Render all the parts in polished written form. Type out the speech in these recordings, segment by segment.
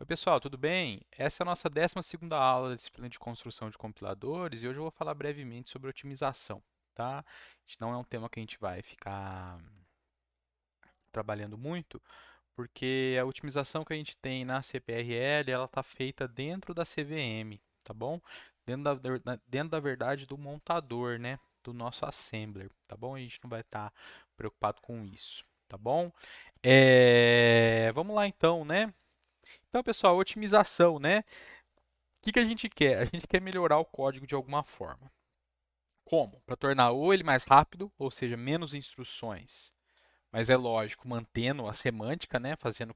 Oi, pessoal, tudo bem? Essa é a nossa 12ª aula da disciplina de construção de compiladores e hoje eu vou falar brevemente sobre otimização, tá? Não é um tema que a gente vai ficar trabalhando muito, porque a otimização que a gente tem na CPRL, ela está feita dentro da CVM, tá bom? Dentro da verdade do montador, né? Do nosso assembler, tá bom? A gente não vai estar preocupado com isso, tá bom? Vamos lá então, né? Então, pessoal, otimização, né? O que que a gente quer? A gente quer melhorar o código de alguma forma. Como? Para tornar ou ele mais rápido, ou seja, menos instruções, mas é lógico, mantendo a semântica, né? Fazendo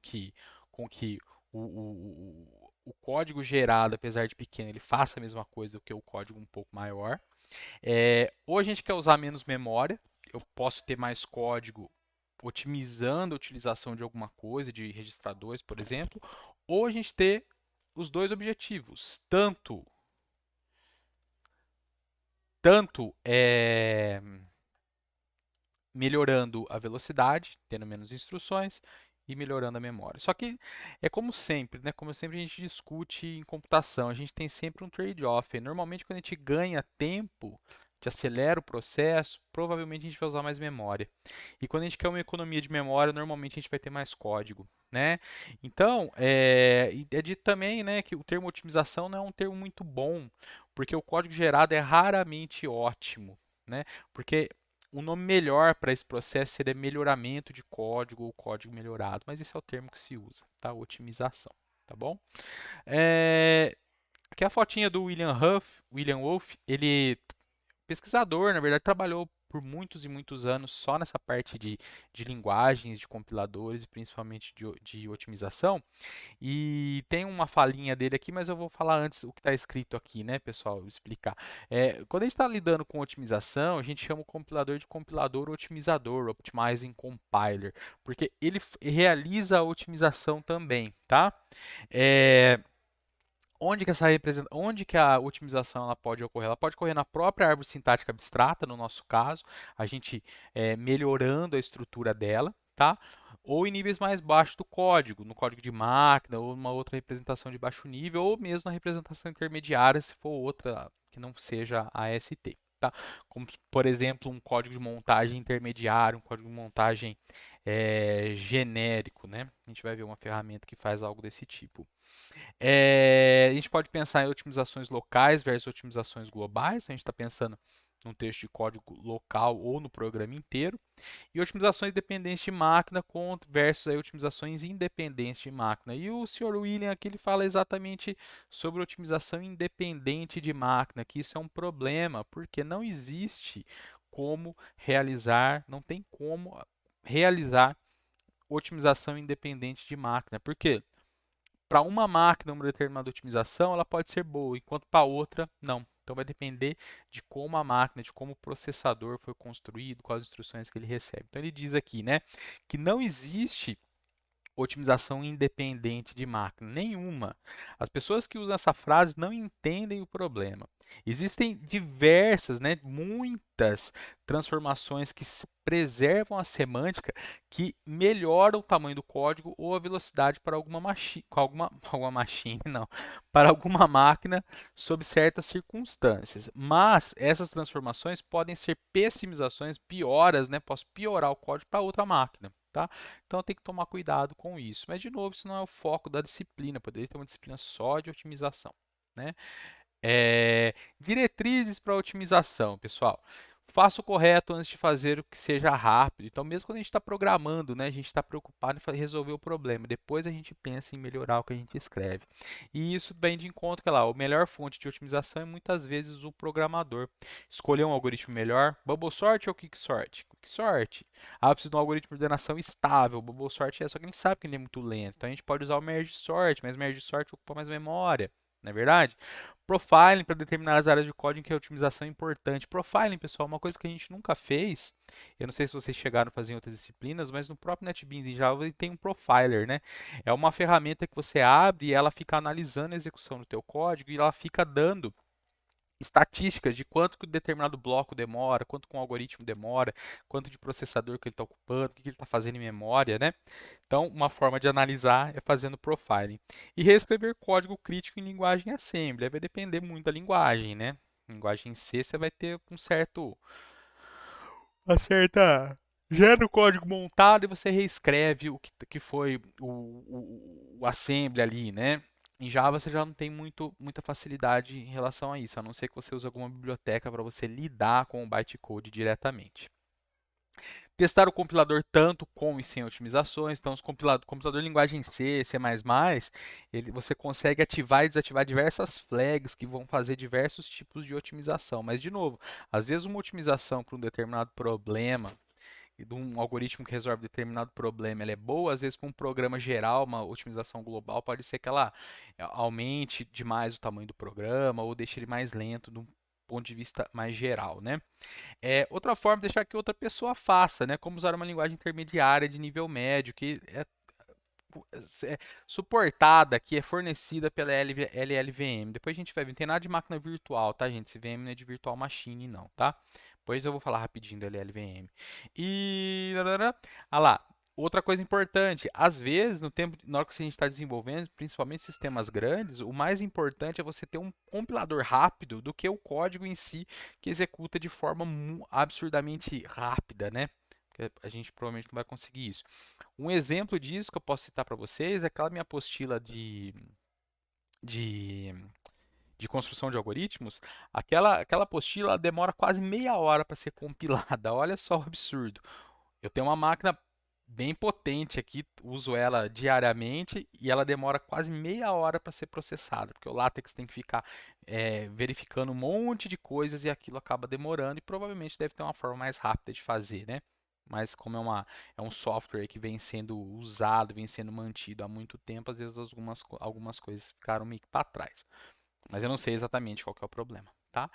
com que o código gerado, apesar de pequeno, ele faça a mesma coisa do que o código um pouco maior. Ou a gente quer usar menos memória, eu posso ter mais código otimizando a utilização de alguma coisa, de registradores, por exemplo, ou a gente ter os dois objetivos, tanto melhorando a velocidade, tendo menos instruções, e melhorando a memória. Só que é como sempre, né? Como sempre a gente discute em computação, a gente tem sempre um trade-off. Normalmente quando a gente ganha tempo, a gente acelera o processo, provavelmente a gente vai usar mais memória. E quando a gente quer uma economia de memória, normalmente a gente vai ter mais código, né? Então, e é dito também, né, que o termo otimização não é um termo muito bom, porque o código gerado é raramente ótimo, né? Porque um nome melhor para esse processo seria melhoramento de código ou código melhorado, mas esse é o termo que se usa, tá? Otimização, tá bom? É, Aqui é a fotinha do William Wolff, ele pesquisador, na verdade, trabalhou por muitos e muitos anos só nessa parte de linguagens, de compiladores e principalmente de otimização. E tem uma falinha dele aqui, mas eu vou falar antes o que está escrito aqui, né, pessoal? Explicar. Quando a gente está lidando com otimização, a gente chama o compilador de compilador otimizador, Optimizing Compiler, porque ele realiza a otimização também, tá? É, onde que a otimização ela pode ocorrer? Ela pode ocorrer na própria árvore sintática abstrata, no nosso caso, a gente melhorando a estrutura dela, tá? Ou em níveis mais baixos do código, no código de máquina, ou numa outra representação de baixo nível, ou mesmo na representação intermediária, se for outra que não seja a AST. Tá? Como, por exemplo, um código de montagem intermediário, um código de montagem genérico. Né? A gente vai ver uma ferramenta que faz algo desse tipo. A gente pode pensar em otimizações locais versus otimizações globais. A gente está pensando num texto de código local ou no programa inteiro. E otimizações dependentes de máquina versus aí, otimizações independentes de máquina. E o Sr. William aqui ele fala exatamente sobre otimização independente de máquina, que isso é um problema, porque não existe como realizar, não tem como realizar otimização independente de máquina. Por quê? Para uma máquina, uma determinada otimização, ela pode ser boa, enquanto para outra, não. Então vai depender de como a máquina, de como o processador foi construído, quais instruções que ele recebe. Então ele diz aqui, né, que não existe otimização independente de máquina, nenhuma. As pessoas que usam essa frase não entendem o problema. Existem diversas, né, muitas transformações que preservam a semântica, que melhoram o tamanho do código ou a velocidade para alguma machine, alguma machine, não, para alguma máquina sob certas circunstâncias. Mas essas transformações podem ser pessimizações, pioras, né? Posso piorar o código para outra máquina, tá? Então tem que tomar cuidado com isso. Mas, de novo, isso não é o foco da disciplina. Poderia ter uma disciplina só de otimização. Né? Diretrizes para otimização, pessoal. Faça o correto antes de fazer o que seja rápido. Então, mesmo quando a gente está programando, né, a gente está preocupado em resolver o problema. Depois a gente pensa em melhorar o que a gente escreve. E isso vem de encontro que lá, a melhor fonte de otimização é muitas vezes o programador. Escolher um algoritmo melhor, bubble sort ou quicksort? Quicksort. Ah, eu preciso de um algoritmo de ordenação estável. Bubble sort só que a gente sabe que ele é muito lento. Então a gente pode usar o merge sort, mas merge sort ocupa mais memória. Não é verdade? Profiling para determinar as áreas de código em que a otimização é importante. Profiling, pessoal, é uma coisa que a gente nunca fez. Eu não sei se vocês chegaram a fazer em outras disciplinas, mas no próprio NetBeans em Java ele tem um profiler, né? É uma ferramenta que você abre e ela fica analisando a execução do teu código e ela fica dando estatísticas de quanto que determinado bloco demora, quanto que um algoritmo demora, quanto de processador que ele está ocupando, o que ele está fazendo em memória, né? Então, uma forma de analisar é fazendo profiling. E reescrever código crítico em linguagem assembly. Aí vai depender muito da linguagem, né? Linguagem C, você vai ter uma certa gera o código montado e você reescreve o que foi o assembly ali, né? Em Java você já não tem muita facilidade em relação a isso, a não ser que você use alguma biblioteca para você lidar com o bytecode diretamente. Testar o compilador tanto com e sem otimizações. Então, compilador de linguagem C, C++, você consegue ativar e desativar diversas flags que vão fazer diversos tipos de otimização. Mas, de novo, às vezes uma otimização para um determinado problema e de um algoritmo que resolve determinado problema, ela é boa, às vezes para um programa geral, uma otimização global, pode ser que ela aumente demais o tamanho do programa ou deixe ele mais lento de um ponto de vista mais geral, né? Outra forma é deixar que outra pessoa faça, né? Como usar uma linguagem intermediária de nível médio, que é suportada, que é fornecida pela LLVM. Depois a gente vai ver, não tem nada de máquina virtual, tá, gente? Esse VM não é de virtual machine, não, tá? Depois eu vou falar rapidinho do LLVM. E... Ah lá, outra coisa importante, às vezes, na hora que a gente está desenvolvendo, principalmente sistemas grandes, o mais importante é você ter um compilador rápido do que o código em si, que executa de forma absurdamente rápida, né? Porque a gente provavelmente não vai conseguir isso. Um exemplo disso que eu posso citar para vocês é aquela minha apostila de, de construção de algoritmos. Aquela apostila demora quase meia hora para ser compilada. Olha só o absurdo. Eu tenho uma máquina bem potente aqui, uso ela diariamente e ela demora quase meia hora para ser processada, porque o LaTeX tem que ficar verificando um monte de coisas e aquilo acaba demorando e provavelmente deve ter uma forma mais rápida de fazer, né? Mas como é um software que vem sendo usado, vem sendo mantido há muito tempo, às vezes algumas coisas ficaram meio que para trás. Mas eu não sei exatamente qual que é o problema, tá?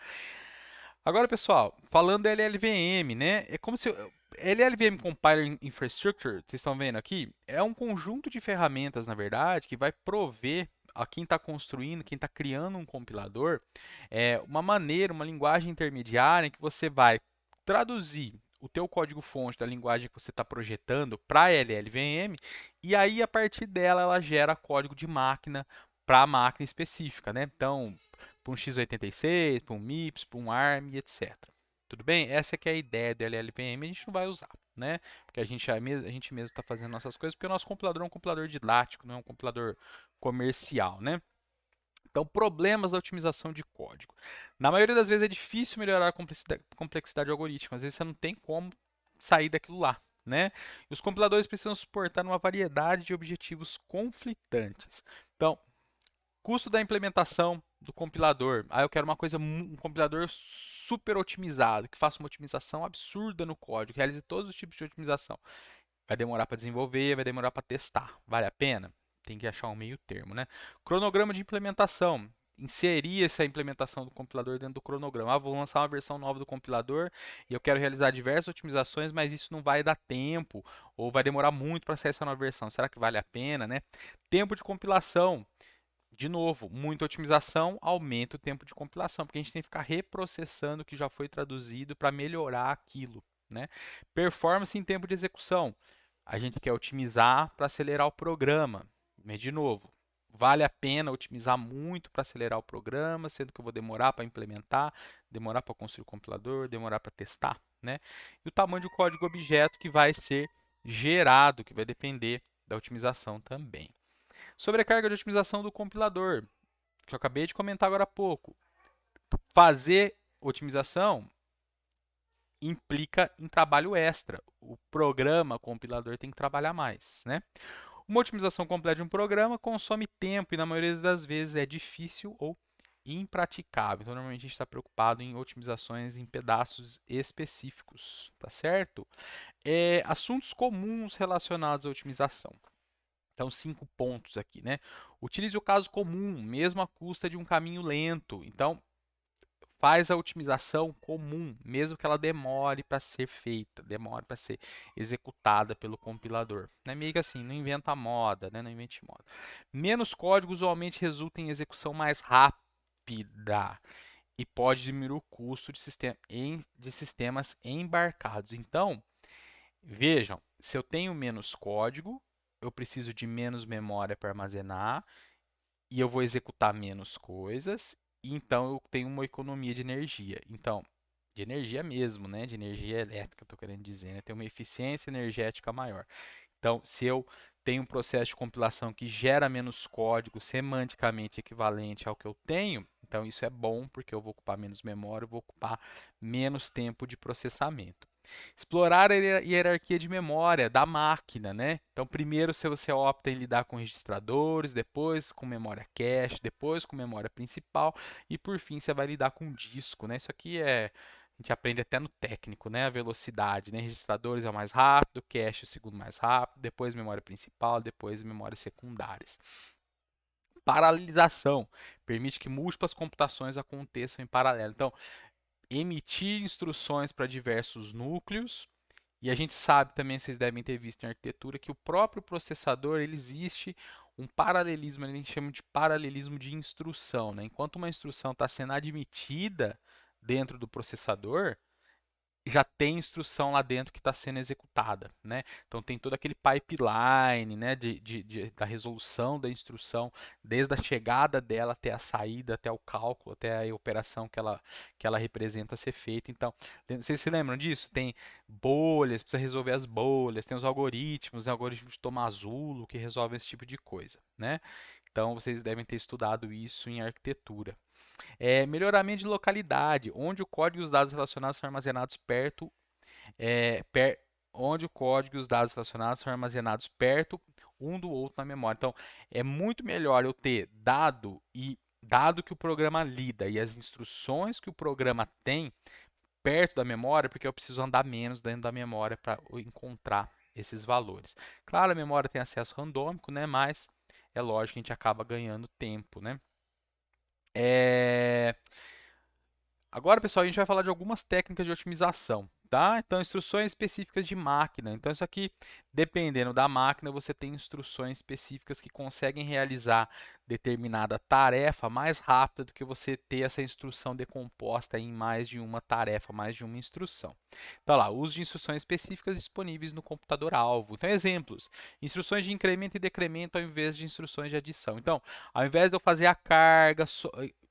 Agora, pessoal, falando da LLVM, né? É como se LLVM Compiler Infrastructure, vocês estão vendo aqui, é um conjunto de ferramentas, na verdade, que vai prover a quem está construindo, quem está criando um compilador, uma maneira, uma linguagem intermediária em que você vai traduzir o teu código-fonte da linguagem que você está projetando para a LLVM e aí, a partir dela, ela gera código de máquina para a máquina específica, né? Então, para um x86, para um MIPS, para um ARM, etc. Tudo bem? Essa que é a ideia da LLVM, a gente não vai usar, né? Porque a gente mesmo está fazendo nossas coisas, porque o nosso compilador é um compilador didático, não é um compilador comercial, né? Então, problemas da otimização de código. Na maioria das vezes é difícil melhorar a complexidade do algoritmo, às vezes você não tem como sair daquilo lá, né? E os compiladores precisam suportar uma variedade de objetivos conflitantes. Então, custo da implementação do compilador. Aí eu quero um compilador super otimizado, que faça uma otimização absurda no código, que realize todos os tipos de otimização. Vai demorar para desenvolver, vai demorar para testar. Vale a pena? Tem que achar um meio termo, né? Cronograma de implementação. Inserir essa implementação do compilador dentro do cronograma. Vou lançar uma versão nova do compilador e eu quero realizar diversas otimizações, mas isso não vai dar tempo ou vai demorar muito para sair essa nova versão. Será que vale a pena, né? Tempo de compilação. De novo, muita otimização aumenta o tempo de compilação, porque a gente tem que ficar reprocessando o que já foi traduzido para melhorar aquilo, né? Performance em tempo de execução. A gente quer otimizar para acelerar o programa. Mas, de novo, vale a pena otimizar muito para acelerar o programa, sendo que eu vou demorar para implementar, demorar para construir o compilador, demorar para testar, né? E o tamanho do código objeto que vai ser gerado, que vai depender da otimização também. Sobrecarga de otimização do compilador, que eu acabei de comentar agora há pouco. Fazer otimização implica em trabalho extra. O programa, o compilador, tem que trabalhar mais, né? Uma otimização completa de um programa consome tempo e, na maioria das vezes, é difícil ou impraticável. Então, normalmente, a gente está preocupado em otimizações em pedaços específicos, tá certo? Assuntos comuns relacionados à otimização. Então, 5 pontos aqui, né? Utilize o caso comum, mesmo à custa de um caminho lento. Então, faz a otimização comum, mesmo que ela demore para ser feita, demore para ser executada pelo compilador. Não é meio que assim, não inventa moda, né? Não invente moda. Menos código usualmente resulta em execução mais rápida. e pode diminuir o custo de sistemas embarcados. Então, vejam, se eu tenho menos código, eu preciso de menos memória para armazenar e eu vou executar menos coisas, e então eu tenho uma economia de energia. Então, de energia mesmo, né? De energia elétrica, estou querendo dizer, né? Tem uma eficiência energética maior. Então, se eu tenho um processo de compilação que gera menos código semanticamente equivalente ao que eu tenho, então isso é bom porque eu vou ocupar menos memória, eu vou ocupar menos tempo de processamento. Explorar a hierarquia de memória da máquina, né? Então, primeiro se você opta em lidar com registradores, depois com memória cache, depois com memória principal e por fim você vai lidar com disco, né? Isso aqui a gente aprende até no técnico, né? A velocidade, né? Registradores é o mais rápido, cache é o segundo mais rápido, depois memória principal, depois memórias secundárias. Paralelização permite que múltiplas computações aconteçam em paralelo. Então, emitir instruções para diversos núcleos. E a gente sabe também, vocês devem ter visto em arquitetura, que o próprio processador, ele existe um paralelismo, a gente chama de paralelismo de instrução, né? Enquanto uma instrução está sendo admitida dentro do processador, já tem instrução lá dentro que está sendo executada, né? Então tem todo aquele pipeline, né, da resolução da instrução, desde a chegada dela até a saída, até o cálculo, até a operação que ela representa ser feita. Então, vocês se lembram disso? Tem bolhas, precisa resolver as bolhas, tem os algoritmos, né, algoritmos de Tomasulo que resolvem esse tipo de coisa, né? Então vocês devem ter estudado isso em arquitetura. Melhoramento de localidade, onde o código e os dados relacionados são armazenados perto, é, per- onde o código e os dados relacionados são armazenados perto um do outro na memória. Então, é muito melhor eu ter dado que o programa lida e as instruções que o programa tem perto da memória, porque eu preciso andar menos dentro da memória para encontrar esses valores. Claro, a memória tem acesso randômico, né? Mas é lógico que a gente acaba ganhando tempo, né? É... Agora, pessoal, a gente vai falar de algumas técnicas de otimização, tá? Então, instruções específicas de máquina. Então, isso aqui, dependendo da máquina, você tem instruções específicas que conseguem realizar determinada tarefa mais rápido do que você ter essa instrução decomposta em mais de uma tarefa, mais de uma instrução. Então, lá, uso de instruções específicas disponíveis no computador-alvo. Então, exemplos: instruções de incremento e decremento ao invés de instruções de adição. Então, ao invés de eu fazer a carga,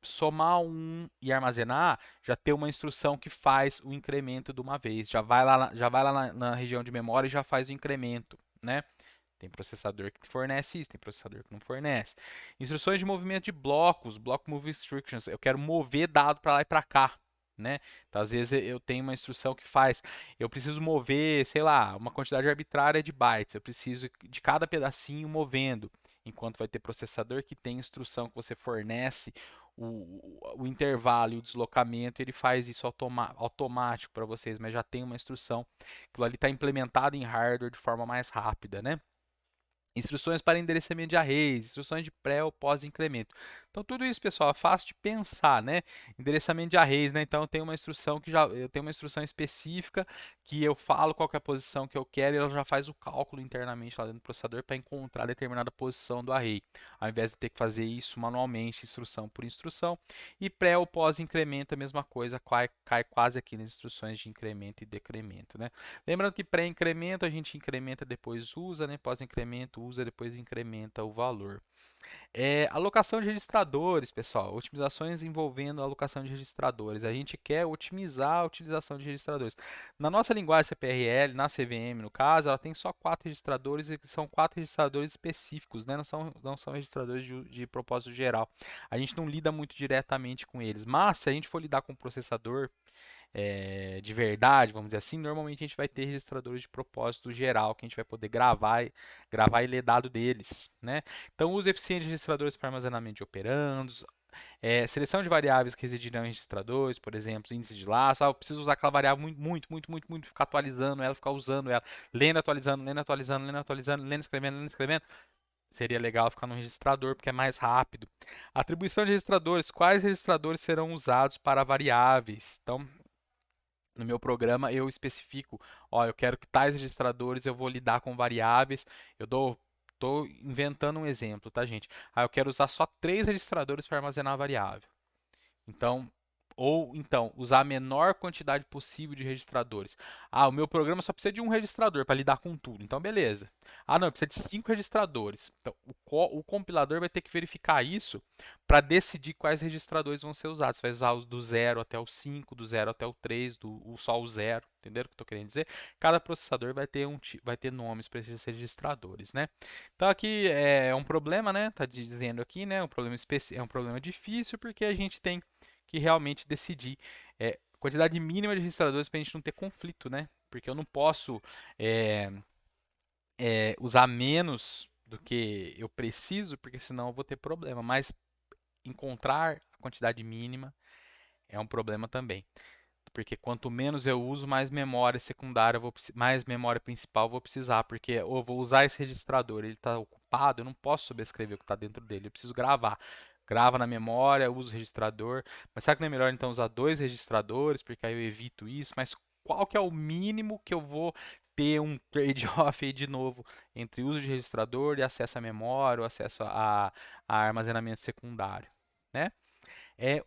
somar um e armazenar, já tem uma instrução que faz o incremento de uma vez. Já vai lá na região de memória e já faz o incremento, né? Tem processador que fornece isso, tem processador que não fornece. Instruções de movimento de blocos, block move instructions. Eu quero mover dado para lá e para cá, né? Então, às vezes eu tenho uma instrução que faz, eu preciso mover, sei lá, uma quantidade arbitrária de bytes. Eu preciso de cada pedacinho movendo, enquanto vai ter processador que tem instrução que você fornece o intervalo e o deslocamento, ele faz isso automático para vocês, mas já tem uma instrução que ali está implementada em hardware de forma mais rápida, né? Instruções para endereçamento de arrays, instruções de pré ou pós-incremento. Então, tudo isso, pessoal, é fácil de pensar, né? Endereçamento de arrays, né? Então, eu tenho uma instrução específica que eu falo qual que é a posição que eu quero e ela já faz o cálculo internamente lá dentro do processador para encontrar determinada posição do array, ao invés de ter que fazer isso manualmente, instrução por instrução. E pré ou pós-incremento, a mesma coisa, cai quase aqui nas instruções de incremento e decremento, né? Lembrando que pré-incremento a gente incrementa depois usa, né? Pós-incremento usa depois incrementa o valor. Alocação de registradores, pessoal. Otimizações envolvendo a alocação de registradores. A gente quer otimizar a utilização de registradores. Na nossa linguagem CPRL, na CVM no caso, ela tem só 4 registradores e são 4 registradores específicos, né? Não são registradores de propósito geral. A gente não lida muito diretamente com eles, mas se a gente for lidar com o processador de verdade, vamos dizer assim, normalmente a gente vai ter registradores de propósito geral que a gente vai poder gravar e ler dado deles, né? Então, uso eficiente de registradores para armazenamento de operandos, seleção de variáveis que residirão em registradores, por exemplo, índice de laço. Eu preciso usar aquela variável muito, ficar atualizando ela, ficar usando ela, lendo, atualizando, lendo, atualizando, lendo, atualizando, lendo, escrevendo. Seria legal ficar no registrador porque é mais rápido. Atribuição de registradores. Quais registradores serão usados para variáveis? Então, no meu programa eu especifico, ó, eu quero que tais registradores eu vou lidar com variáveis, tô inventando um exemplo, tá, gente? Eu quero usar só 3 registradores para armazenar a variável. Então, Ou então, usar a menor quantidade possível de registradores. Ah, o meu programa só precisa de um registrador para lidar com tudo. Então, beleza. Ah, não, precisa de 5 registradores. Então, o compilador vai ter que verificar isso para decidir quais registradores vão ser usados. Você vai usar os do 0 até o 5, do 0 até o 3, só o 0. Entenderam o que eu estou querendo dizer? Cada processador vai ter nomes para esses registradores, né? Então, aqui é um problema, né? Está dizendo aqui, né? É um problema difícil porque a gente tem que realmente decidir quantidade mínima de registradores para a gente não ter conflito, né? Porque eu não posso é, usar menos do que eu preciso, porque senão eu vou ter problema. Mas encontrar a quantidade mínima é um problema também. Porque quanto menos eu uso, mais memória secundária, mais memória principal eu vou precisar. Porque eu vou usar esse registrador, ele está ocupado, eu não posso sobrescrever o que está dentro dele, eu preciso gravar. Grava na memória, uso o registrador. Mas será que não é melhor então usar 2 registradores, porque aí eu evito isso? Mas qual que é o mínimo que eu vou ter um trade-off aí de novo entre uso de registrador e acesso à memória, ou acesso a armazenamento secundário, né?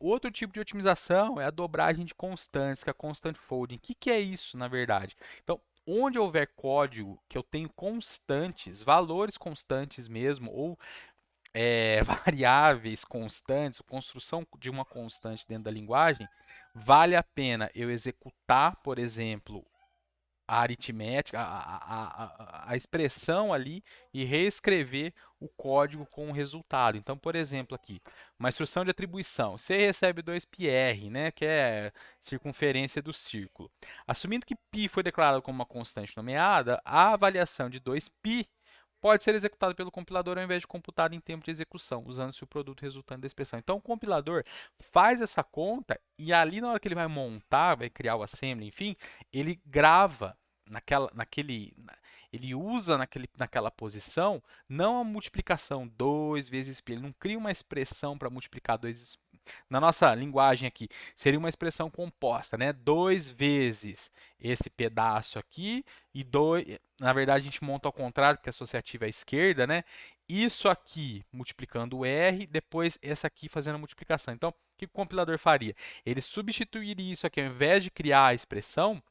Outro tipo de otimização é a dobragem de constantes, que é a constant folding. O que é isso, na verdade? Então, onde houver código que eu tenho constantes, valores constantes mesmo, ou variáveis constantes, construção de uma constante dentro da linguagem, vale a pena eu executar, por exemplo, a aritmética, a expressão ali e reescrever o código com o resultado. Então, por exemplo, aqui, uma instrução de atribuição. Você recebe 2πr, né, que é circunferência do círculo. Assumindo que π foi declarado como uma constante nomeada, a avaliação de 2π pode ser executada pelo compilador ao invés de computada em tempo de execução, usando-se o produto resultante da expressão. Então, o compilador faz essa conta e ali na hora que ele vai montar, vai criar o assembly, enfim, ele grava ele usa naquela posição não a multiplicação 2 vezes π, ele não cria uma expressão para multiplicar 2 na nossa linguagem aqui, seria uma expressão composta, né? 2 vezes esse pedaço aqui e 2, na verdade a gente monta ao contrário, porque a associativa é à esquerda, né? Isso aqui multiplicando o R, depois essa aqui fazendo a multiplicação. Então, o que o compilador faria? Ele substituiria isso aqui, ao invés de criar a expressão,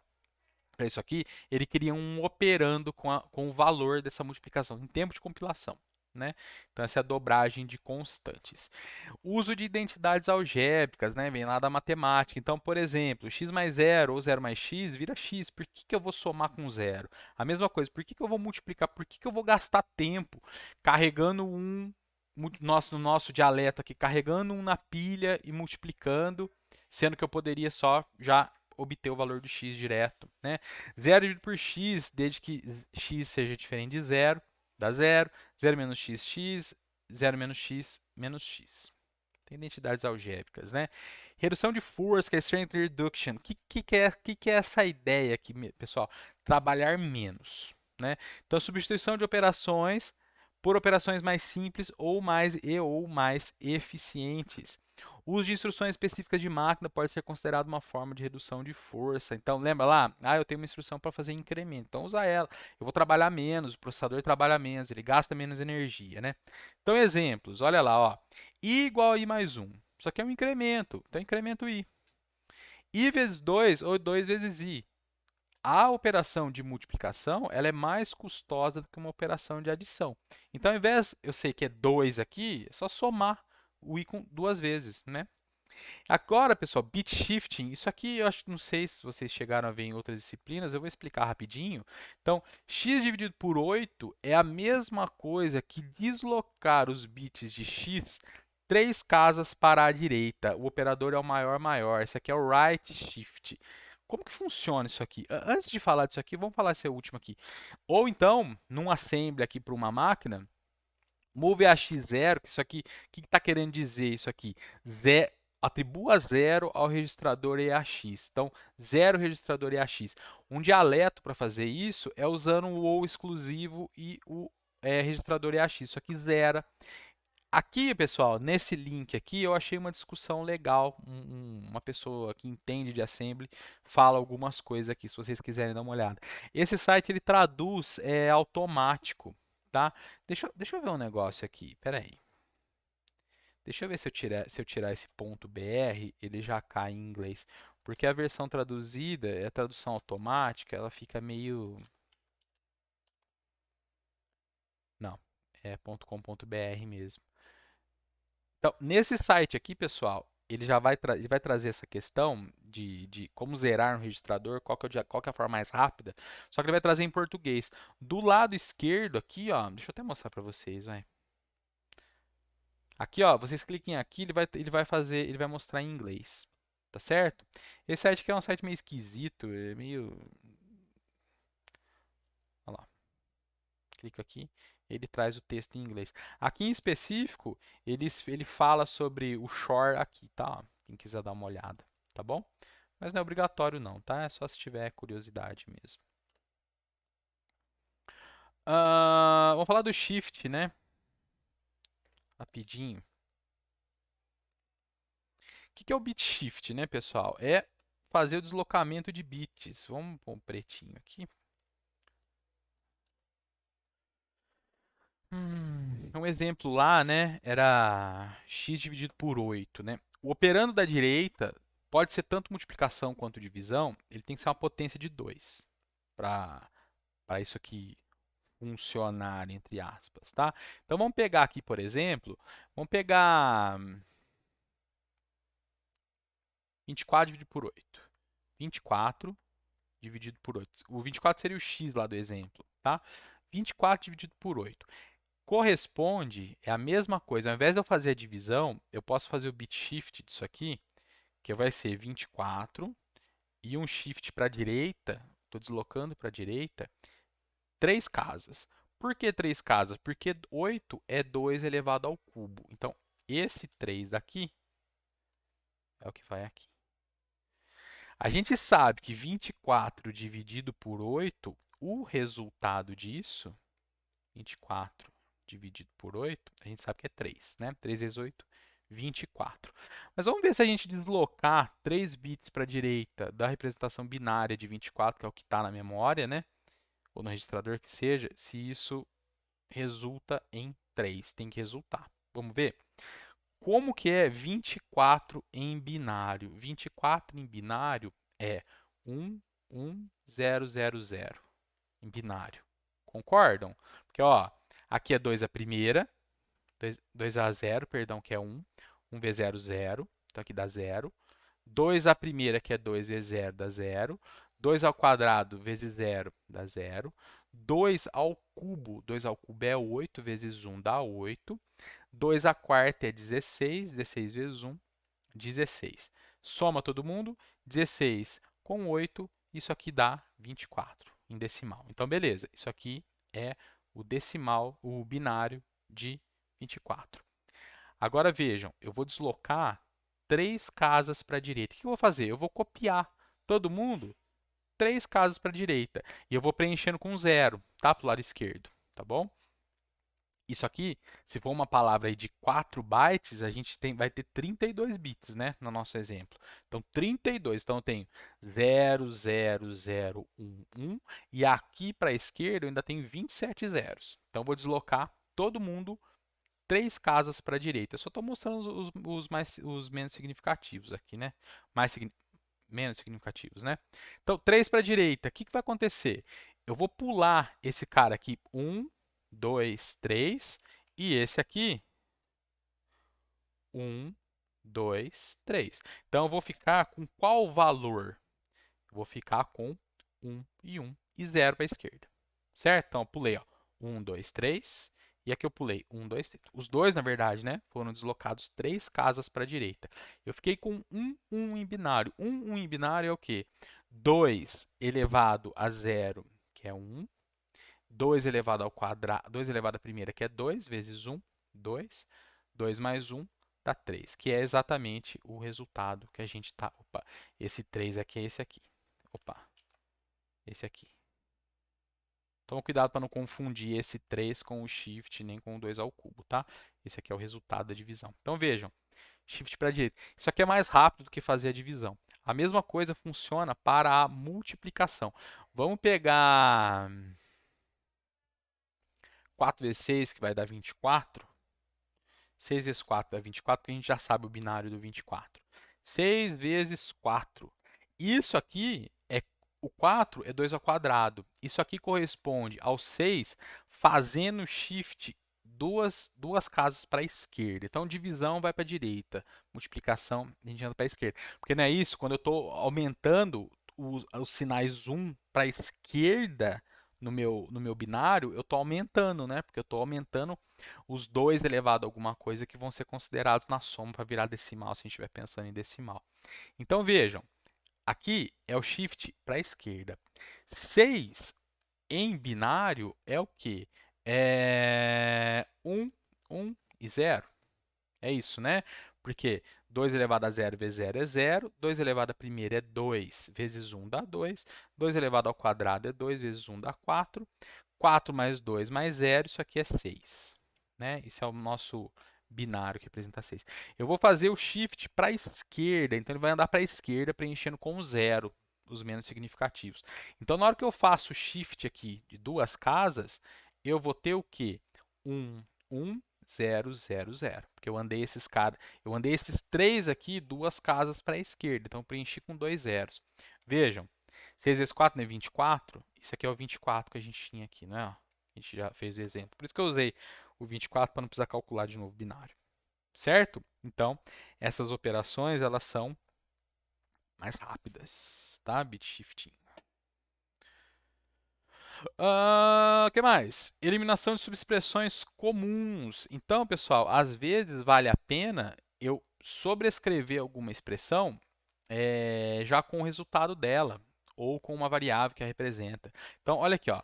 para isso aqui, ele cria um operando com o valor dessa multiplicação em tempo de compilação. Né? Então, essa é a dobragem de constantes. Uso de identidades algébricas, né? Vem lá da matemática. Então, por exemplo, x mais 0 ou 0 mais x vira x. Por que eu vou somar com 0? A mesma coisa, por que eu vou multiplicar? Por que eu vou gastar tempo carregando no nosso dialeto aqui, carregando um na pilha e multiplicando, sendo que eu poderia só já obter o valor do x direto, né? 0 dividido por x, desde que x seja diferente de 0, dá 0. 0 menos x, x. 0 menos x, menos x. Tem identidades algébricas, né? Redução de força, que é strength reduction. O que é essa ideia aqui, pessoal? Trabalhar menos, né? Então, substituição de operações por operações mais simples ou mais eficientes. O uso de instruções específicas de máquina pode ser considerado uma forma de redução de força. Então, lembra lá? Eu tenho uma instrução para fazer incremento. Então, usa ela. Eu vou trabalhar menos, o processador trabalha menos, ele gasta menos energia, né? Então, exemplos. Olha lá, ó. I igual a I mais 1. Isso aqui é um incremento. Então, incremento I. I vezes 2 ou 2 vezes I. A operação de multiplicação ela é mais custosa do que uma operação de adição. Então, ao invés, eu sei que é 2 aqui, é só somar o i com 2 vezes, né? Agora, pessoal, bit shifting, isso aqui eu acho que não sei se vocês chegaram a ver em outras disciplinas, eu vou explicar rapidinho. Então, x dividido por 8 é a mesma coisa que deslocar os bits de x 3 casas para a direita. O operador é o maior maior. Esse aqui é o right shift. Como que funciona isso aqui? Antes de falar disso aqui, vamos falar esse último aqui. Ou então, num assembly aqui para uma máquina, move a x0, que isso aqui, o que está querendo dizer isso aqui? Atribua 0 ao registrador EAX. Então, 0 registrador EAX. Um dialeto para fazer isso é usando o ou exclusivo e o registrador EAX. Isso aqui zera. Aqui, pessoal, nesse link aqui, eu achei uma discussão legal. Uma pessoa que entende de assembly fala algumas coisas aqui, se vocês quiserem dar uma olhada. Esse site, ele traduz automático, tá? Deixa eu ver um negócio aqui, peraí. Deixa eu ver se eu tirar esse ponto .br, ele já cai em inglês. Porque a versão traduzida, a tradução automática, ela fica meio... Não, é .com.br mesmo. Então, nesse site aqui, pessoal, ele já ele vai trazer essa questão de como zerar um registrador, qual que é a forma mais rápida, só que ele vai trazer em português. Do lado esquerdo aqui, ó, deixa eu até mostrar para vocês, vai. Aqui, ó, vocês cliquem aqui, ele vai mostrar em inglês, tá certo? Esse site aqui é um site meio esquisito, é meio, olha lá, clica aqui, ele traz o texto em inglês. Aqui em específico, ele fala sobre o Shore aqui, tá? Quem quiser dar uma olhada, tá bom? Mas não é obrigatório não, tá? É só se tiver curiosidade mesmo. Vamos falar do Shift, né? Rapidinho. O que é o bit shift, né, pessoal? É fazer o deslocamento de bits. Vamos pôr um pretinho aqui. Um exemplo lá, né, era x dividido por 8, né? O operando da direita pode ser tanto multiplicação quanto divisão, ele tem que ser uma potência de 2 para isso aqui funcionar, entre aspas, tá? Então vamos pegar aqui, por exemplo, vamos pegar 24 dividido por 8. 24 dividido por 8. O 24 seria o x lá do exemplo, tá? 24 dividido por 8. Corresponde, é a mesma coisa. Ao invés de eu fazer a divisão, eu posso fazer o bit shift disso aqui, que vai ser 24 e um shift para a direita, estou deslocando para a direita, 3 casas. Por que 3 casas? Porque 8 é 2 elevado ao cubo. Então, esse 3 daqui é o que vai aqui. A gente sabe que 24 dividido por 8, o resultado disso, 24 dividido por 8, a gente sabe que é 3, né? 3 vezes 8, 24. Mas vamos ver se a gente deslocar 3 bits para a direita da representação binária de 24, que é o que está na memória, né? Ou no registrador que seja, se isso resulta em 3. Tem que resultar. Vamos ver? Como que é 24 em binário? 24 em binário é 1, 1, 0, 0, 0 em binário. Concordam? Porque, ó, aqui é 2 a primeira, 2 a 0, perdão, que é 1. 1 vezes 0, 0. Então aqui dá 0. 2 a primeira, que é 2 vezes 0, dá 0. 2 ao quadrado vezes 0 dá 0. 2 ao cubo, 2 ao cubo é 8 vezes 1 dá 8. 2 à quarta é 16, 16 vezes 1, 16. Soma todo mundo, 16 com 8, isso aqui dá 24 em decimal. Então, beleza, isso aqui é o decimal, o binário de 24. Agora vejam, eu vou deslocar 3 casas para a direita. O que eu vou fazer? Eu vou copiar todo mundo 3 casas para a direita. E eu vou preenchendo com 0, tá? Para o lado esquerdo, tá bom? Isso aqui, se for uma palavra aí de 4 bytes, a gente vai ter 32 bits, né, no nosso exemplo. Então, 32. Então, eu tenho 0, 0, 0, 1, 1. E aqui para a esquerda eu ainda tenho 27 zeros. Então, eu vou deslocar todo mundo 3 casas para a direita. Eu só estou mostrando os menos significativos aqui, né? Menos significativos, né? Então, 3 para a direita. O que vai acontecer? Eu vou pular esse cara aqui, 1, 2, 3. E esse aqui, 1, 2, 3. Então, eu vou ficar com qual valor? Eu vou ficar com 1 e 1 e 0 para a esquerda. Certo? Então, eu pulei, ó, 1, 2, 3. E aqui eu pulei 1, 2, 3. Os dois, na verdade, né, foram deslocados 3 casas para a direita. Eu fiquei com 1, 1 em binário. 1, 1 em binário é o quê? 2 elevado a 0, que é 1. 2 elevado ao quadrado, 2 elevado à primeira, que é 2, vezes 1, 2. 2 mais 1 dá 3, que é exatamente o resultado que a gente está... Opa, esse 3 aqui é esse aqui. Opa, esse aqui. Toma cuidado para não confundir esse 3 com o shift, nem com o 2 ao cubo, tá? Esse aqui é o resultado da divisão. Então vejam, shift para a direita. Isso aqui é mais rápido do que fazer a divisão. A mesma coisa funciona para a multiplicação. Vamos pegar 4 vezes 6, que vai dar 24. 6 vezes 4 dá 24, porque a gente já sabe o binário do 24. 6 vezes 4. Isso aqui é o 4 é 2 ao quadrado. Isso aqui corresponde ao 6 fazendo shift duas casas para a esquerda. Então, divisão vai para a direita, multiplicação a gente anda para a esquerda. Porque não é isso, quando eu estou aumentando os sinais 1 para a esquerda no meu binário, eu estou aumentando, né? Porque eu estou aumentando os 2 elevado a alguma coisa que vão ser considerados na soma para virar decimal, se a gente estiver pensando em decimal. Então, vejam, aqui é o shift para a esquerda. 6 em binário é o quê? É 1, 1 e 0. É isso, né? Porque 2 elevado a 0 vezes 0 é 0, 2 elevado a primeira é 2 vezes 1 dá 2, 2 elevado ao quadrado é 2 vezes 1 dá 4, 4 mais 2 mais 0, isso aqui é 6. Né? Esse é o nosso binário que representa 6. Eu vou fazer o shift para a esquerda, então ele vai andar para a esquerda preenchendo com 0 os menos significativos. Então, na hora que eu faço o shift aqui de duas casas, eu vou ter o quê? 1, 1, 0, 0, 0. Porque eu andei esses 3 aqui, duas casas para a esquerda. Então, eu preenchi com 2 zeros. Vejam, 6 vezes 4 não é 24? Isso aqui é o 24 que a gente tinha aqui, não é? A gente já fez o exemplo. Por isso que eu usei o 24 para não precisar calcular de novo o binário. Certo? Então, essas operações, elas são mais rápidas, tá? Bit shifting. O que mais? Eliminação de subexpressões comuns. Então, pessoal, às vezes vale a pena eu sobrescrever alguma expressão já com o resultado dela, ou com uma variável que a representa. Então, olha aqui, ó.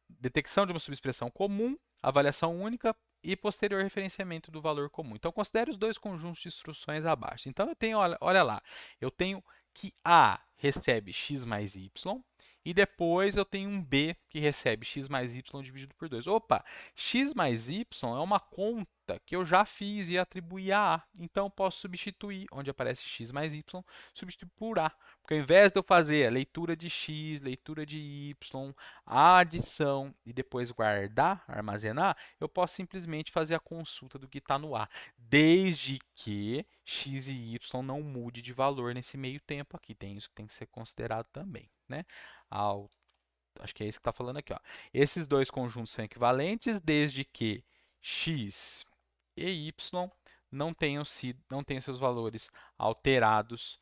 Detecção de uma subexpressão comum, avaliação única e posterior referenciamento do valor comum. Então, considere os dois conjuntos de instruções abaixo. Então, eu tenho, olha lá, eu tenho que A recebe x mais y, e depois eu tenho um B que recebe x mais y dividido por 2. Opa, x mais y é uma conta que eu já fiz e atribuí a A. Então, eu posso substituir, onde aparece x mais y, substituir por A. Porque ao invés de eu fazer a leitura de x, leitura de y, a adição e depois guardar, armazenar, eu posso simplesmente fazer a consulta do que está no A. Desde que x e y não mude de valor nesse meio tempo aqui. Tem isso que tem que ser considerado também, né? Acho que é isso que está falando aqui, ó. Esses dois conjuntos são equivalentes desde que x e y não tenham seus valores alterados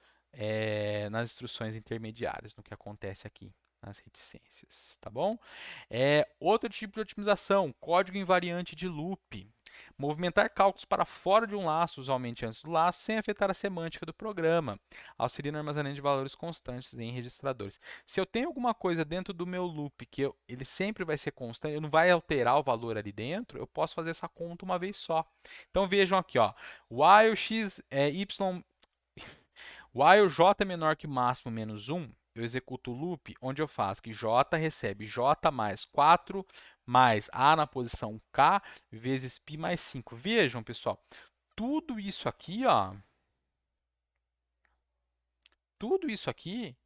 nas instruções intermediárias, no que acontece aqui nas reticências, tá bom? Outro tipo de otimização, código invariante de loop. Movimentar cálculos para fora de um laço, usualmente antes do laço, sem afetar a semântica do programa, auxilia no armazenamento de valores constantes em registradores. Se eu tenho alguma coisa dentro do meu loop que ele sempre vai ser constante, ele não vai alterar o valor ali dentro, eu posso fazer essa conta uma vez só. Então vejam aqui, ó, while x while j é menor que máximo menos 1, eu executo o loop onde eu faço que j recebe j mais 4 mais a na posição k vezes π mais 5. Vejam, pessoal, tudo isso aqui, ó, tudo isso aqui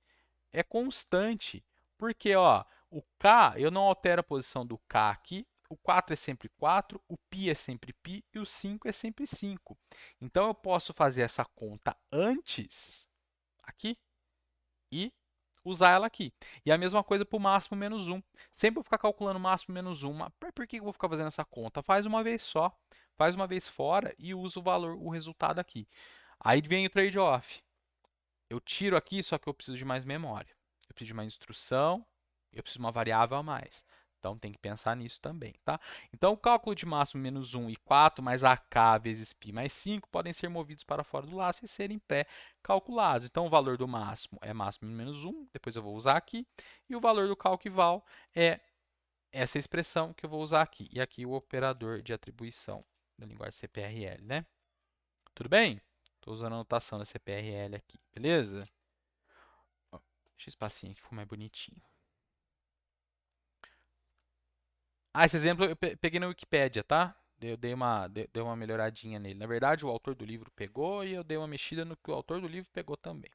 é constante, porque ó, o k, eu não altero a posição do k aqui, o 4 é sempre 4, o π é sempre π e o 5 é sempre 5. Então, eu posso fazer essa conta antes, aqui, e usar ela aqui. E a mesma coisa para o máximo menos 1. Sempre vou ficar calculando máximo menos 1. Mas por que eu vou ficar fazendo essa conta? Faz uma vez só. Faz uma vez fora e usa o valor, o resultado aqui. Aí vem o trade-off. Eu tiro aqui, só que eu preciso de mais memória. Eu preciso de mais instrução, eu preciso de uma variável a mais. Então, tem que pensar nisso também, tá? Então, o cálculo de máximo menos 1 e 4 mais AK vezes π mais 5 podem ser movidos para fora do laço e serem pré-calculados. Então, o valor do máximo é máximo menos 1, depois eu vou usar aqui. E o valor do calc-val é essa expressão que eu vou usar aqui. E aqui o operador de atribuição da linguagem CPRL, né? Tudo bem? Estou usando a notação da CPRL aqui, beleza? Ó, deixa o espacinho aqui, ficou mais bonitinho. Esse exemplo eu peguei na Wikipédia, tá? Eu dei uma melhoradinha nele. Na verdade, o autor do livro pegou e eu dei uma mexida no que o autor do livro pegou também.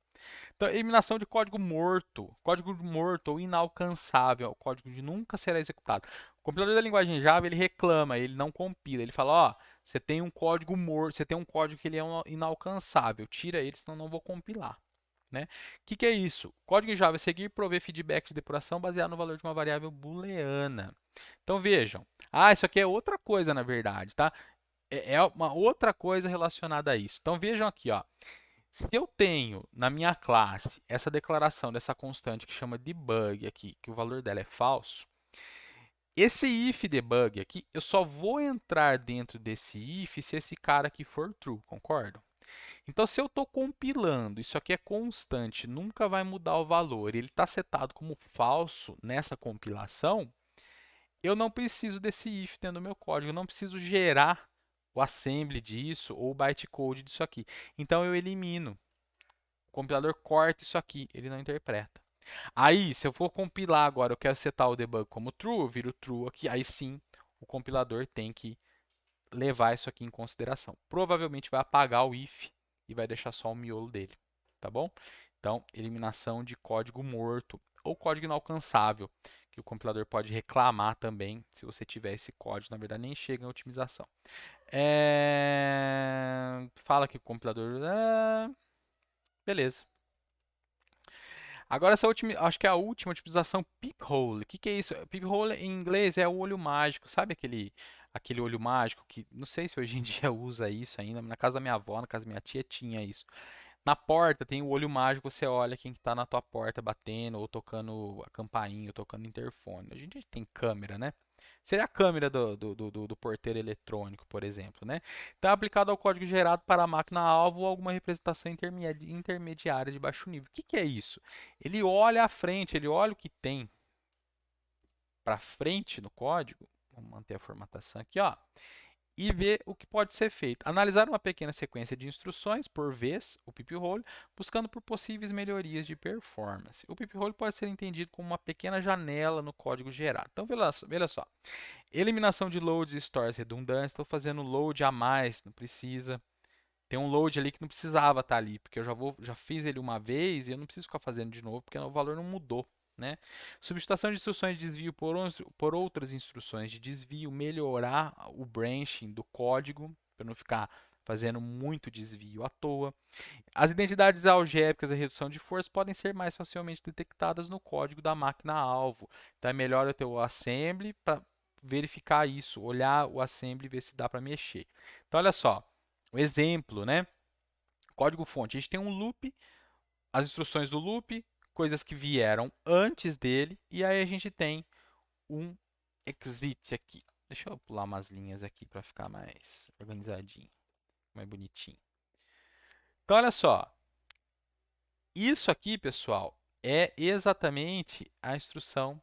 Então, eliminação de código morto. Código morto ou inalcançável. O código de nunca será executado. O compilador da linguagem Java, ele reclama, ele não compila. Ele fala, ó, você tem um código morto, você tem um código que ele é inalcançável. Tira ele, senão não vou compilar. Né? O que é isso? Código em Java é seguir e prover feedback de depuração baseado no valor de uma variável booleana. Então vejam, isso aqui é outra coisa na verdade, tá? É uma outra coisa relacionada a isso. Então vejam aqui, ó. Se eu tenho na minha classe essa declaração dessa constante que chama debug aqui, que o valor dela é falso, esse if debug aqui, eu só vou entrar dentro desse if se esse cara aqui for true, concordo? Então, se eu estou compilando, isso aqui é constante, nunca vai mudar o valor, ele está setado como falso nessa compilação, eu não preciso desse if dentro do meu código, eu não preciso gerar o assembly disso ou o bytecode disso aqui. Então, eu elimino. O compilador corta isso aqui, ele não interpreta. Aí, se eu for compilar agora, eu quero setar o debug como true, eu viro true aqui, aí sim, o compilador tem que levar isso aqui em consideração. Provavelmente vai apagar o if e vai deixar só o miolo dele, tá bom? Então, eliminação de código morto ou código inalcançável, que o compilador pode reclamar também se você tiver esse código, na verdade nem chega em otimização. Fala que o compilador... beleza. Agora, acho que é a última otimização, peephole. O que é isso? Peephole em inglês é o olho mágico. Sabe aquele olho mágico que não sei se hoje em dia usa isso ainda, mas na casa da minha avó, na casa da minha tia tinha isso. Na porta tem o olho mágico, você olha quem está na tua porta batendo, ou tocando a campainha, ou tocando interfone. A gente tem câmera, né? Seria a câmera do porteiro eletrônico, por exemplo, né? Então, é aplicado ao código gerado para a máquina-alvo ou alguma representação intermediária de baixo nível. O que é isso? Ele olha à frente, ele olha o que tem para frente no código. Vamos manter a formatação aqui, ó, e ver o que pode ser feito. Analisar uma pequena sequência de instruções por vez, o peephole, buscando por possíveis melhorias de performance. O peephole pode ser entendido como uma pequena janela no código gerado. Então, veja só. Eliminação de loads e stores redundantes. Estou fazendo load a mais, não precisa. Tem um load ali que não precisava estar ali, porque eu já fiz ele uma vez e eu não preciso ficar fazendo de novo, porque o valor não mudou. Né? Substituição de instruções de desvio por outras instruções de desvio, melhorar o branching do código, para não ficar fazendo muito desvio à toa. As identidades algébricas e redução de força podem ser mais facilmente detectadas no código da máquina-alvo. Então é melhor eu ter o assembly para verificar isso, olhar o assembly e ver se dá para mexer. Então olha só, o exemplo, né? Código-fonte. A gente tem um loop, as instruções do loop, coisas que vieram antes dele, e aí a gente tem um exit aqui. Deixa eu pular umas linhas aqui para ficar mais organizadinho, mais bonitinho. Então, olha só. Isso aqui, pessoal, é exatamente a instrução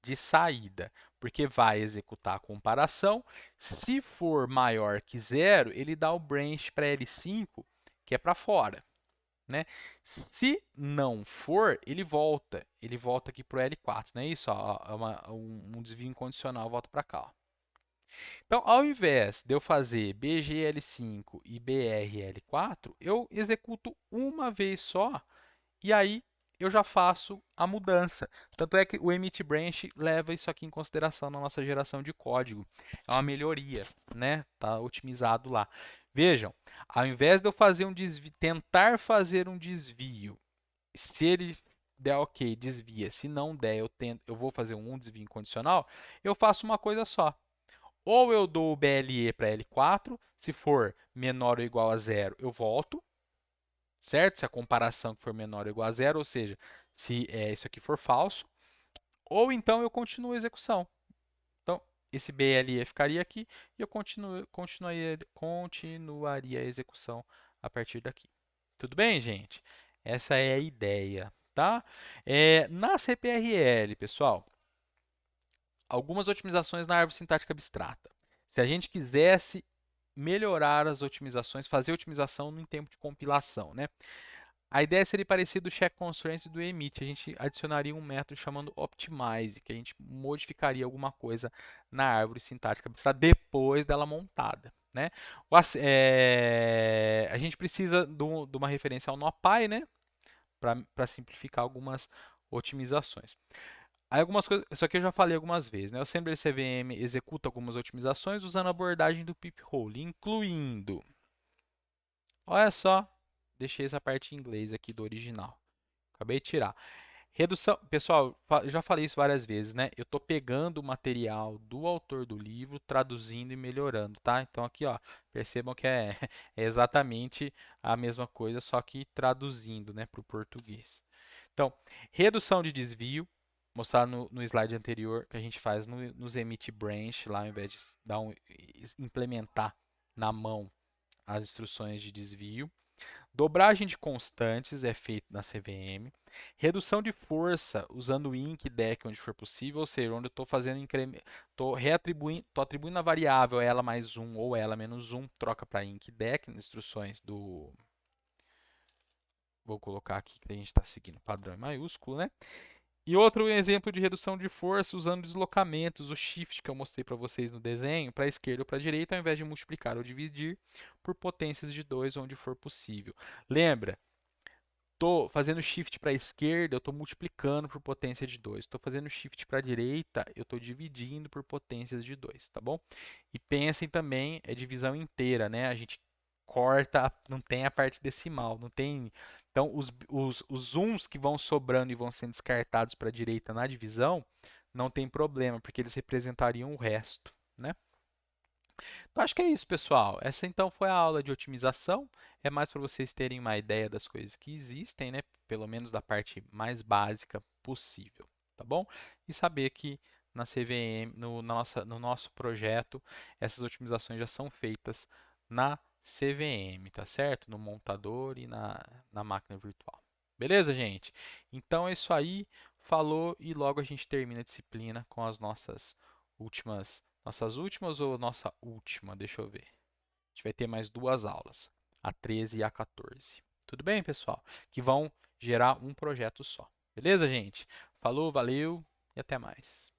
de saída, porque vai executar a comparação. Se for maior que zero, ele dá o branch para L5, que é para fora. Né? Se não for, ele volta. Ele volta aqui para o L4, não é isso? Ó, é um desvio incondicional, volta para cá. Ó. Então, ao invés de eu fazer BGL5 e BRL4, eu executo uma vez só e aí eu já faço a mudança. Tanto é que o emit branch leva isso aqui em consideração na nossa geração de código. É uma melhoria, né? Tá otimizado lá. Vejam, ao invés de eu fazer tentar fazer um desvio, se ele der ok, desvia. Se não der, eu vou fazer um desvio incondicional, eu faço uma coisa só. Ou eu dou o BLE para L4, se for menor ou igual a zero, eu volto, certo? Se a comparação for menor ou igual a zero, ou seja, se isso aqui for falso, ou então eu continuo a execução. Então, esse BLE ficaria aqui e eu continuaria a execução a partir daqui. Tudo bem, gente? Essa é a ideia, tá? Na CPRL, pessoal, algumas otimizações na árvore sintática abstrata. Se a gente quisesse melhorar as otimizações, fazer otimização no tempo de compilação, né? A ideia seria parecida do check constraints e do emit. A gente adicionaria um método chamando optimize, que a gente modificaria alguma coisa na árvore sintática abstrata depois dela montada. Né? A gente precisa de uma referência ao NumPy, né? Para simplificar algumas otimizações. Aí algumas coisas, isso aqui eu já falei algumas vezes, né? O Assembler CVM executa algumas otimizações usando a abordagem do peephole, incluindo, olha só, deixei essa parte em inglês aqui do original. Acabei de tirar. Redução, pessoal, eu já falei isso várias vezes, né? Eu estou pegando o material do autor do livro, traduzindo e melhorando, tá? Então aqui, ó, percebam que é, é exatamente a mesma coisa, só que traduzindo, né, para o português. Então, redução de desvio, mostrar no slide anterior que a gente faz nos emit branch, lá ao invés de implementar na mão as instruções de desvio. Dobragem de constantes é feito na CVM. Redução de força usando o INC DEC onde for possível, ou seja, onde eu estou fazendo estou atribuindo a variável ela mais 1 ou ela menos 1, troca para INC DEC, instruções do. Vou colocar aqui que a gente está seguindo padrão em maiúsculo, né? E outro exemplo de redução de força usando deslocamentos, o shift que eu mostrei para vocês no desenho, para a esquerda ou para a direita, ao invés de multiplicar ou dividir por potências de 2 onde for possível. Lembra, estou fazendo shift para a esquerda, eu estou multiplicando por potência de 2. Estou fazendo shift para a direita, eu estou dividindo por potências de 2, tá bom? E pensem também, é divisão inteira, né? A gente corta, não tem a parte decimal, não tem. Então, os uns que vão sobrando e vão sendo descartados para a direita na divisão, não tem problema, porque eles representariam o resto, né? Então, acho que é isso, pessoal. Essa então foi a aula de otimização. É mais para vocês terem uma ideia das coisas que existem, né? Pelo menos da parte mais básica possível, tá bom? E saber que na CVM, no nosso projeto, essas otimizações já são feitas na CVM, tá certo? No montador e na máquina virtual. Beleza, gente? Então é isso aí. Falou e logo a gente termina a disciplina com as nossas últimas ou nossa última? Deixa eu ver. A gente vai ter mais duas aulas, a 13 e a 14. Tudo bem, pessoal? Que vão gerar um projeto só. Beleza, gente? Falou, valeu e até mais.